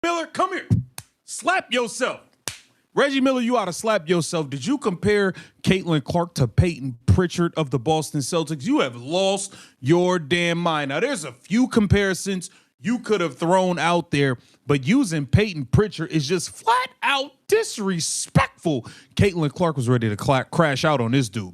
Miller, come here. Slap yourself. Reggie Miller, you ought to slap yourself. Did you compare Caitlin Clark to Peyton Pritchard of the Boston Celtics? You have lost your damn mind. Now, there's a few comparisons you could have thrown out there, but using Peyton Pritchard is just flat out disrespectful. Caitlin Clark was ready to crash out on this dude.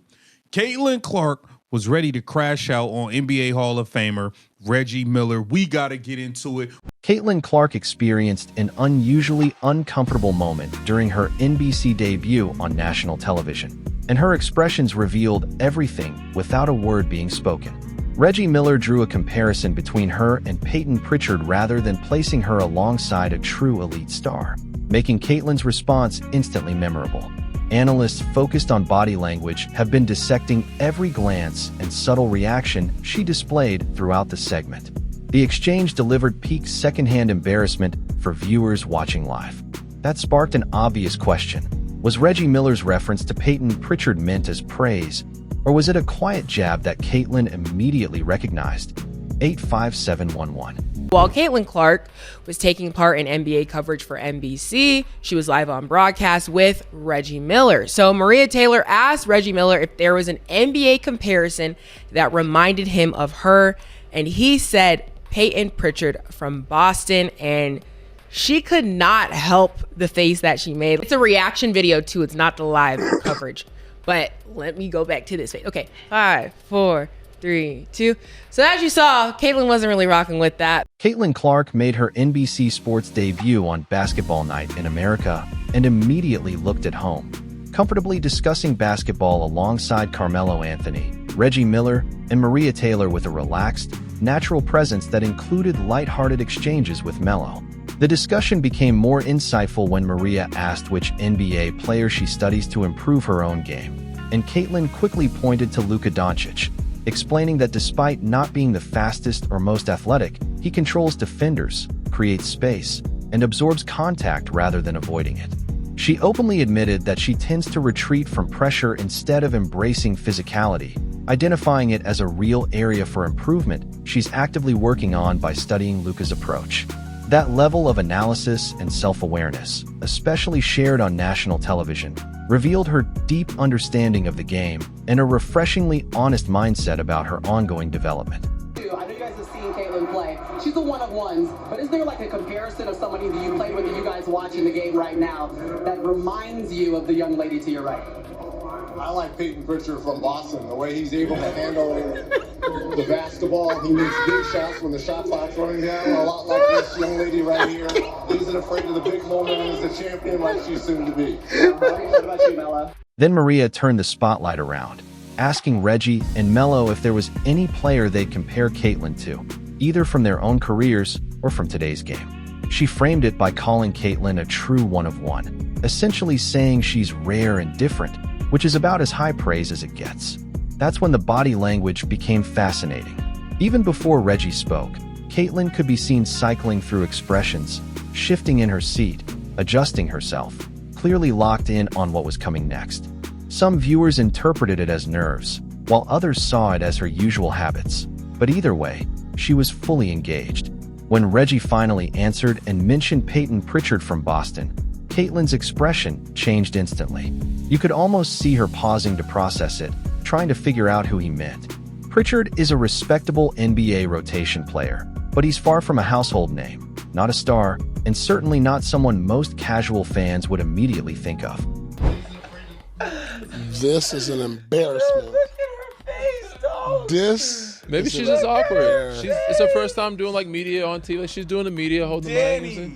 Caitlin Clark was ready to crash out on NBA Hall of Famer Reggie Miller. We got to get into it. Caitlin Clark experienced an unusually uncomfortable moment during her NBC debut on national television, and her expressions revealed everything without a word being spoken. Reggie Miller drew a comparison between her and Peyton Pritchard rather than placing her alongside a true elite star, making Caitlin's response instantly memorable. Analysts focused on body language have been dissecting every glance and subtle reaction she displayed throughout the segment. The exchange delivered peak secondhand embarrassment for viewers watching live. That sparked an obvious question. Was Reggie Miller's reference to Peyton Pritchard meant as praise, or was it a quiet jab that Caitlin immediately recognized? 85711. While Caitlin Clark was taking part in NBA coverage for NBC, she was live on broadcast with Reggie Miller. So Maria Taylor asked Reggie Miller if there was an NBA comparison that reminded him of her, and he said Peyton Pritchard from Boston, and she could not help the face that she made. It's a reaction video too, it's not the live coverage. But let me go back to this face. Okay, 5, 4, 3, 2. So as you saw, Caitlin wasn't really rocking with that. Caitlin Clark made her NBC Sports debut on Basketball Night in America and immediately looked at home, comfortably discussing basketball alongside Carmelo Anthony, Reggie Miller, and Maria Taylor with a relaxed, natural presence that included lighthearted exchanges with Melo. The discussion became more insightful when Maria asked which NBA player she studies to improve her own game, and Caitlin quickly pointed to Luka Doncic, explaining that despite not being the fastest or most athletic, he controls defenders, creates space, and absorbs contact rather than avoiding it. She openly admitted that she tends to retreat from pressure instead of embracing physicality, identifying it as a real area for improvement she's actively working on by studying Luka's approach. That level of analysis and self-awareness, especially shared on national television, revealed her deep understanding of the game and a refreshingly honest mindset about her ongoing development. I know you guys have seen Caitlin play. She's a one-of-ones, but is there like a comparison of somebody that you played with that you guys watching the game right now that reminds you of the young lady to your right? I like Peyton Pritchard from Boston, the way he's able to handle the basketball. He makes big shots when the shot clock's running down, a lot like this young lady right here. Isn't afraid of the big moment and is a champion like she's soon to be. What about you, Melo? Then Maria turned the spotlight around, asking Reggie and Melo if there was any player they'd compare Caitlin to, either from their own careers or from today's game. She framed it by calling Caitlin a true one-of-one, essentially saying she's rare and different, which is about as high praise as it gets. That's when the body language became fascinating. Even before Reggie spoke, Caitlin could be seen cycling through expressions, shifting in her seat, adjusting herself, clearly locked in on what was coming next. Some viewers interpreted it as nerves, while others saw it as her usual habits. But either way, she was fully engaged. When Reggie finally answered and mentioned Peyton Pritchard from Boston, Caitlin's expression changed instantly. You could almost see her pausing to process it, trying to figure out who he meant. Pritchard is a respectable NBA rotation player, but he's far from a household name, not a star, and certainly not someone most casual fans would immediately think of. This is an embarrassment. This. Maybe she's just awkward. It's her first time doing like media on TV. She's doing the media, holding the mic.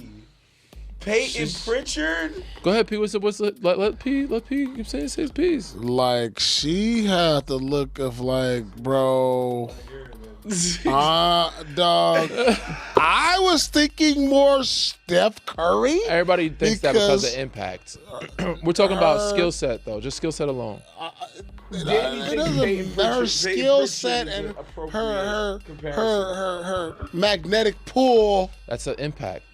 Peyton Pritchard? Go ahead, P. What's let P keep saying his piece. Like, she had the look of like, bro, dog. I was thinking more Steph Curry. Everybody thinks that because of impact. We're talking about skill set, though. Just skill set alone. Her skill set and her magnetic pull. That's an impact.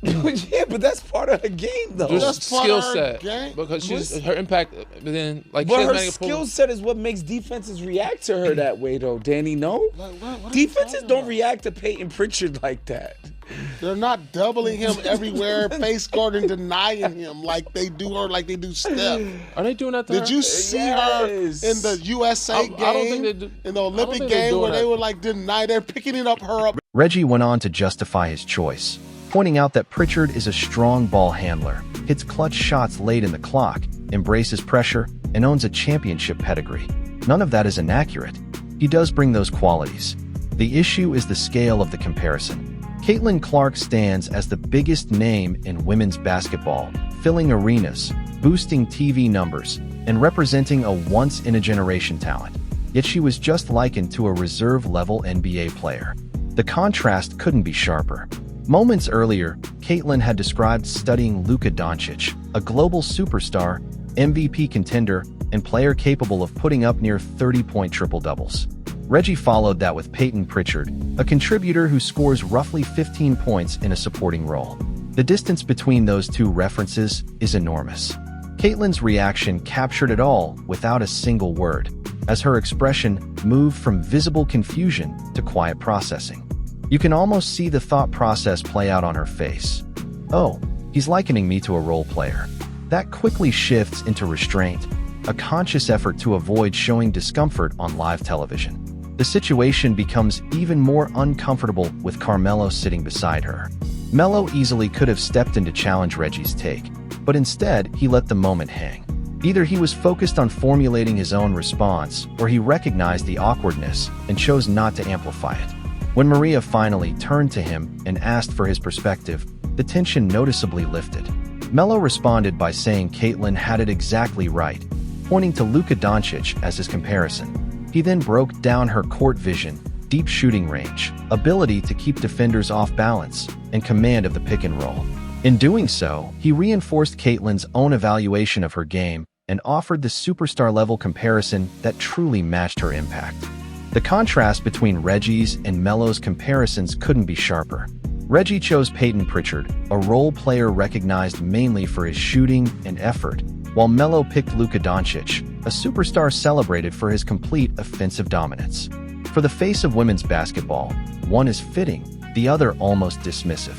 Yeah, but that's part of the game, though. Just skill set, because her impact. But then, like, but her skill set is what makes defenses react to her that way, though. Danny, no, defenses don't react to Peyton Pritchard like that. They're not doubling him everywhere, face guarding, denying him like they do her, like they do Steph. Are they doing that to her? Did you see her in the USA game, I don't think they do, in the Olympic game where they were like deny? They're picking it up her up. Reggie went on to justify his choice, pointing out that Pritchard is a strong ball handler, hits clutch shots late in the clock, embraces pressure, and owns a championship pedigree. None of that is inaccurate. He does bring those qualities. The issue is the scale of the comparison. Caitlin Clark stands as the biggest name in women's basketball, filling arenas, boosting TV numbers, and representing a once-in-a-generation talent. Yet she was just likened to a reserve-level NBA player. The contrast couldn't be sharper. Moments earlier, Caitlin had described studying Luka Doncic, a global superstar, MVP contender, and player capable of putting up near 30-point triple-doubles. Reggie followed that with Peyton Pritchard, a contributor who scores roughly 15 points in a supporting role. The distance between those two references is enormous. Caitlin's reaction captured it all without a single word, as her expression moved from visible confusion to quiet processing. You can almost see the thought process play out on her face. Oh, he's likening me to a role player. That quickly shifts into restraint, a conscious effort to avoid showing discomfort on live television. The situation becomes even more uncomfortable with Carmelo sitting beside her. Melo easily could have stepped in to challenge Reggie's take, but instead he let the moment hang. Either he was focused on formulating his own response, or he recognized the awkwardness and chose not to amplify it. When Maria finally turned to him and asked for his perspective, the tension noticeably lifted. Melo responded by saying Caitlin had it exactly right, pointing to Luka Doncic as his comparison. He then broke down her court vision, deep shooting range, ability to keep defenders off balance, and command of the pick and roll. In doing so, he reinforced Caitlin's own evaluation of her game and offered the superstar-level comparison that truly matched her impact. The contrast between Reggie's and Melo's comparisons couldn't be sharper. Reggie chose Peyton Pritchard, a role player recognized mainly for his shooting and effort, while Melo picked Luka Doncic, a superstar celebrated for his complete offensive dominance. For the face of women's basketball, one is fitting, the other almost dismissive.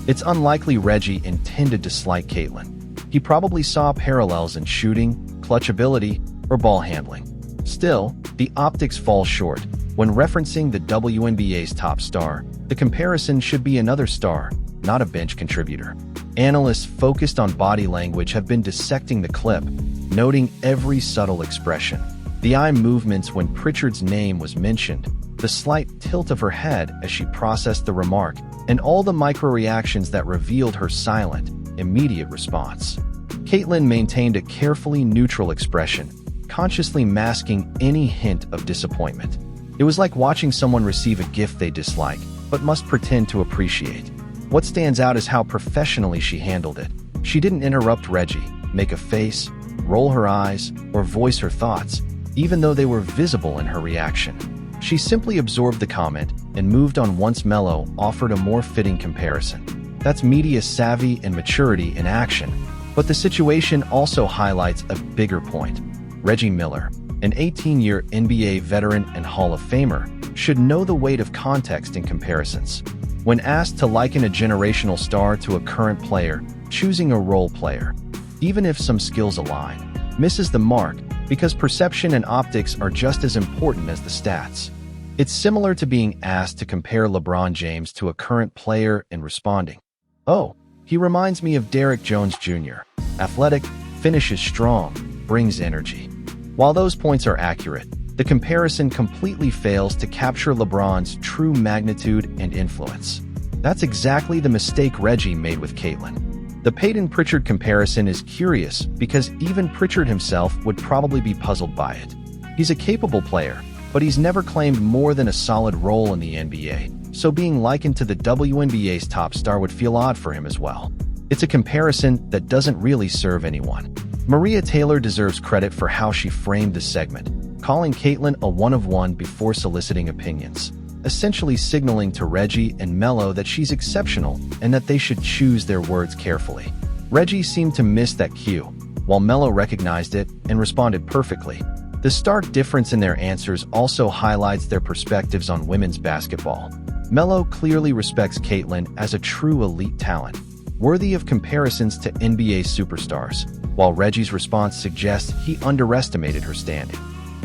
It's unlikely Reggie intended to slight Caitlin. He probably saw parallels in shooting, clutch ability, or ball handling. Still, the optics fall short. When referencing the WNBA's top star, the comparison should be another star, not a bench contributor. Analysts focused on body language have been dissecting the clip, noting every subtle expression. The eye movements when Pritchard's name was mentioned, the slight tilt of her head as she processed the remark, and all the micro-reactions that revealed her silent, immediate response. Caitlin maintained a carefully neutral expression, consciously masking any hint of disappointment. It was like watching someone receive a gift they dislike, but must pretend to appreciate. What stands out is how professionally she handled it. She didn't interrupt Reggie, make a face, roll her eyes, or voice her thoughts, even though they were visible in her reaction. She simply absorbed the comment and moved on once Melo offered a more fitting comparison. That's media savvy and maturity in action. But the situation also highlights a bigger point. Reggie Miller, an 18-year NBA veteran and Hall of Famer, should know the weight of context in comparisons. When asked to liken a generational star to a current player, choosing a role player, even if some skills align, misses the mark because perception and optics are just as important as the stats. It's similar to being asked to compare LeBron James to a current player and responding, "Oh, he reminds me of Derrick Jones Jr. Athletic, finishes strong, brings energy." While those points are accurate, the comparison completely fails to capture LeBron's true magnitude and influence. That's exactly the mistake Reggie made with Caitlin. The Peyton Pritchard comparison is curious because even Pritchard himself would probably be puzzled by it. He's a capable player, but he's never claimed more than a solid role in the NBA, so being likened to the WNBA's top star would feel odd for him as well. It's a comparison that doesn't really serve anyone. Maria Taylor deserves credit for how she framed the segment, calling Caitlin a one-of-one before soliciting opinions, essentially signaling to Reggie and Melo that she's exceptional and that they should choose their words carefully. Reggie seemed to miss that cue, while Melo recognized it and responded perfectly. The stark difference in their answers also highlights their perspectives on women's basketball. Melo clearly respects Caitlyn as a true elite talent, worthy of comparisons to NBA superstars, while Reggie's response suggests he underestimated her standing.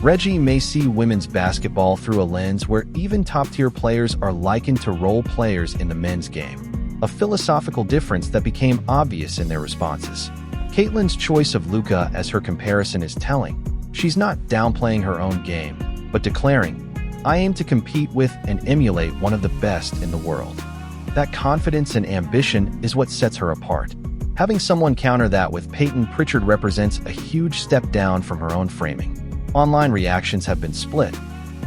Reggie may see women's basketball through a lens where even top-tier players are likened to role players in the men's game, a philosophical difference that became obvious in their responses. Caitlyn's choice of Luka as her comparison is telling. She's not downplaying her own game, but declaring, "I aim to compete with and emulate one of the best in the world." That confidence and ambition is what sets her apart. Having someone counter that with Peyton Pritchard represents a huge step down from her own framing. Online reactions have been split.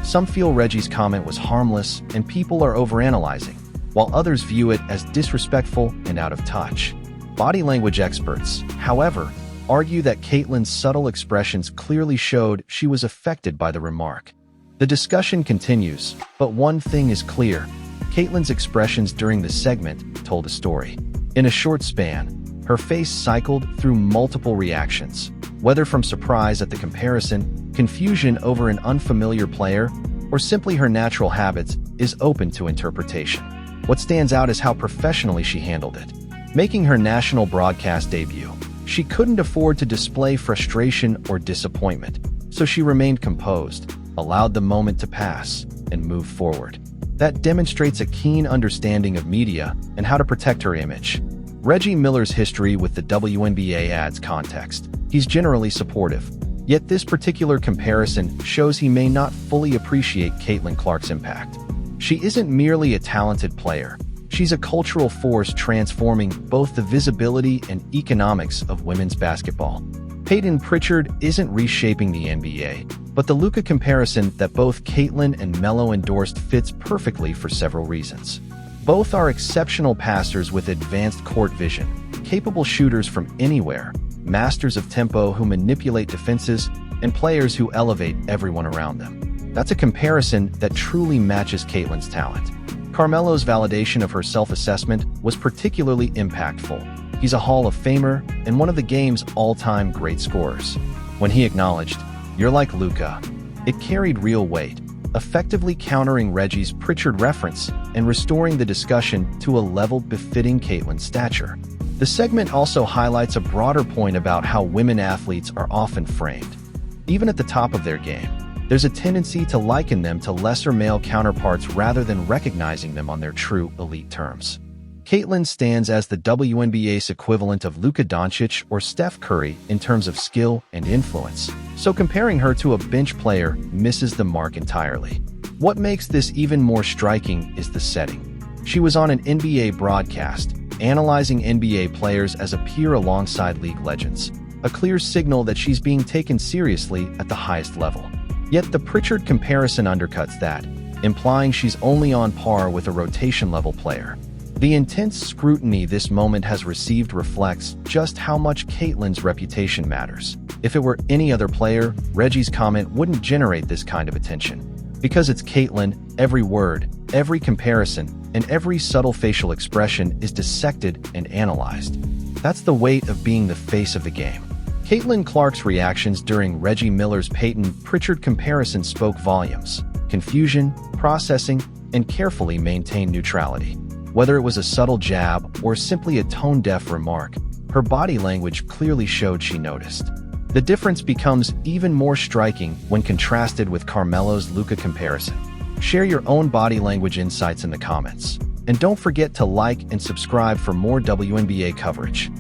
Some feel Reggie's comment was harmless and people are overanalyzing, while others view it as disrespectful and out of touch. Body language experts, however, argue that Caitlyn's subtle expressions clearly showed she was affected by the remark. The discussion continues, but one thing is clear. Caitlyn's expressions during the segment told a story. In a short span, her face cycled through multiple reactions, whether from surprise at the comparison, confusion over an unfamiliar player, or simply her natural habits, is open to interpretation. What stands out is how professionally she handled it. Making her national broadcast debut, she couldn't afford to display frustration or disappointment, so she remained composed, allowed the moment to pass, and moved forward. That demonstrates a keen understanding of media and how to protect her image. Reggie Miller's history with the WNBA adds context. He's generally supportive, yet this particular comparison shows he may not fully appreciate Caitlyn Clark's impact. She isn't merely a talented player. She's a cultural force transforming both the visibility and economics of women's basketball. Peyton Pritchard isn't reshaping the NBA, but the Luka comparison that both Caitlyn and Melo endorsed fits perfectly for several reasons. Both are exceptional passers with advanced court vision, capable shooters from anywhere, masters of tempo who manipulate defenses, and players who elevate everyone around them. That's a comparison that truly matches Caitlyn's talent. Carmelo's validation of her self-assessment was particularly impactful. He's a Hall of Famer and one of the game's all-time great scorers. When he acknowledged, "You're like Luka," it carried real weight, effectively countering Reggie's Pritchard reference and restoring the discussion to a level befitting Caitlyn's stature. The segment also highlights a broader point about how women athletes are often framed. Even at the top of their game, there's a tendency to liken them to lesser male counterparts rather than recognizing them on their true elite terms. Caitlyn stands as the WNBA's equivalent of Luka Doncic or Steph Curry in terms of skill and influence, so comparing her to a bench player misses the mark entirely. What makes this even more striking is the setting. She was on an NBA broadcast, analyzing NBA players as a peer alongside league legends, a clear signal that she's being taken seriously at the highest level. Yet the Pritchard comparison undercuts that, implying she's only on par with a rotation-level player. The intense scrutiny this moment has received reflects just how much Caitlyn's reputation matters. If it were any other player, Reggie's comment wouldn't generate this kind of attention. Because it's Caitlyn, every word, every comparison, and every subtle facial expression is dissected and analyzed. That's the weight of being the face of the game. Caitlyn Clark's reactions during Reggie Miller's Peyton Pritchard comparison spoke volumes. Confusion, processing, and carefully maintained neutrality. Whether it was a subtle jab or simply a tone-deaf remark, her body language clearly showed she noticed. The difference becomes even more striking when contrasted with Carmelo's Luka comparison. Share your own body language insights in the comments. And don't forget to like and subscribe for more WNBA coverage.